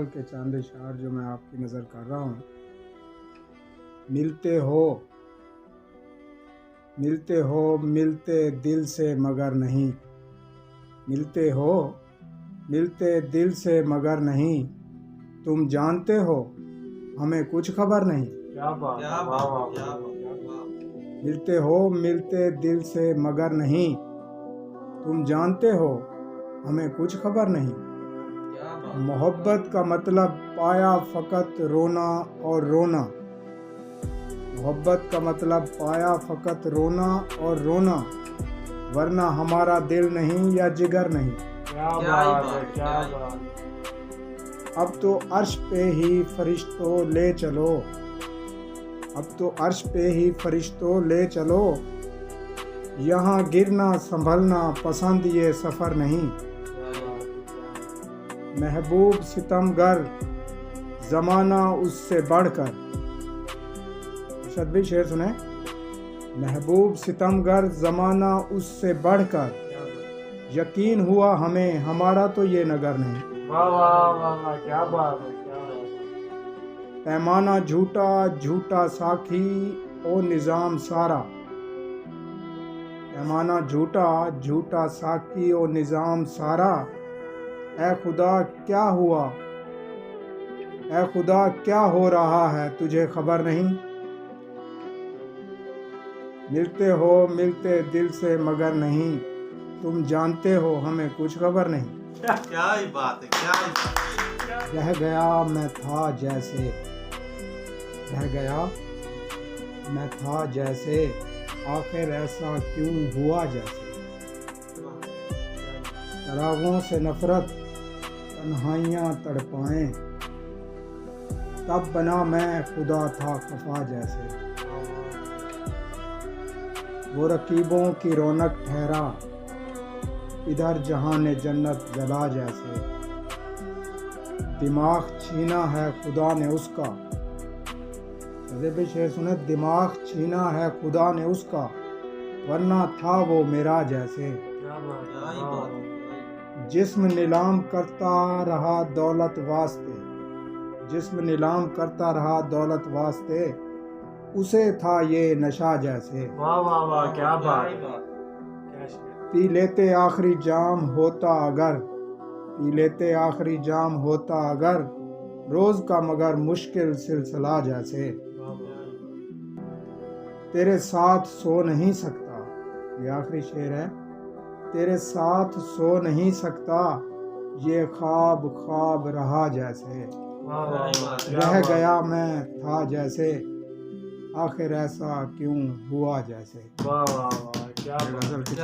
गज़ल के चंद अशआर जो मैं आपकी नज़र कर रहा हूँ। मिलते हो मिलते दिल से मगर नहीं, मिलते हो मिलते दिल से मगर नहीं, तुम जानते हो हमें कुछ खबर नहीं। क्या बात, वाह वाह वाह। मिलते हो मिलते दिल से मगर नहीं, तुम जानते हो हमें कुछ खबर नहीं। मोहब्बत का मतलब पाया फ़कत रोना और रोना, मोहब्बत का मतलब पाया फ़कत रोना और रोना, वरना हमारा दिल नहीं या जिगर नहीं। क्या बात है, क्या बात। अब तो अर्श पे ही फरिश्तों ले चलो, अब तो अर्श पे ही फरिश्तों ले चलो, यहाँ गिरना संभलना पसंद ये सफ़र नहीं। महबूब सितमगर ज़माना उससे बढ़कर, भी शेर सुने। महबूब सितमगर ज़माना उससे बढ़कर, यकीन हुआ हमें हमारा तो ये नगर नहीं। वाह वाह वाह, क्या बात है, क्या बात। पैमाना झूठा झूठा साखी ओ निज़ाम सारा, पैमाना झूठा झूठा साखी ओ निज़ाम सारा, ऐ खुदा क्या हुआ, ऐ खुदा क्या हो रहा है तुझे खबर नहीं। मिलते हो मिलते दिल से मगर नहीं, तुम जानते हो हमें कुछ खबर नहीं। क्या ही बात है, क्या ही बात है। रह गया मैं था जैसे, रह गया मैं था जैसे, आखिर ऐसा क्यों हुआ जैसे। चरागों से नफरत तन्हाइयाँ तड़पाएं, तब बना मैं खुदा था खफा जैसे। वो रकीबों की रौनक ठहरा, इधर जहान जन्नत जला जैसे। दिमाग छीना है खुदा ने उसका, शेर सुने। दिमाग छीना है खुदा ने उसका, वरना था वो मेरा जैसे। क्या बात है। जिस्म नीलाम करता रहा दौलत वास्ते, जिस्म नीलाम करता रहा दौलत वास्ते, उसे था ये नशा जैसे। वाह वाह वाह, क्या बात है। पी लेते आखिरी जाम होता अगर, पी लेते आखिरी जाम होता अगर, रोज का मगर मुश्किल सिलसिला जैसे। तेरे साथ सो नहीं सकता, ये आखिरी शेर है। तेरे साथ सो नहीं सकता, ये ख्वाब ख्वाब रहा जैसे। रह गया मैं था जैसे, आखिर ऐसा क्यों हुआ जैसे। वाह वाह वाह, क्या गज़ल के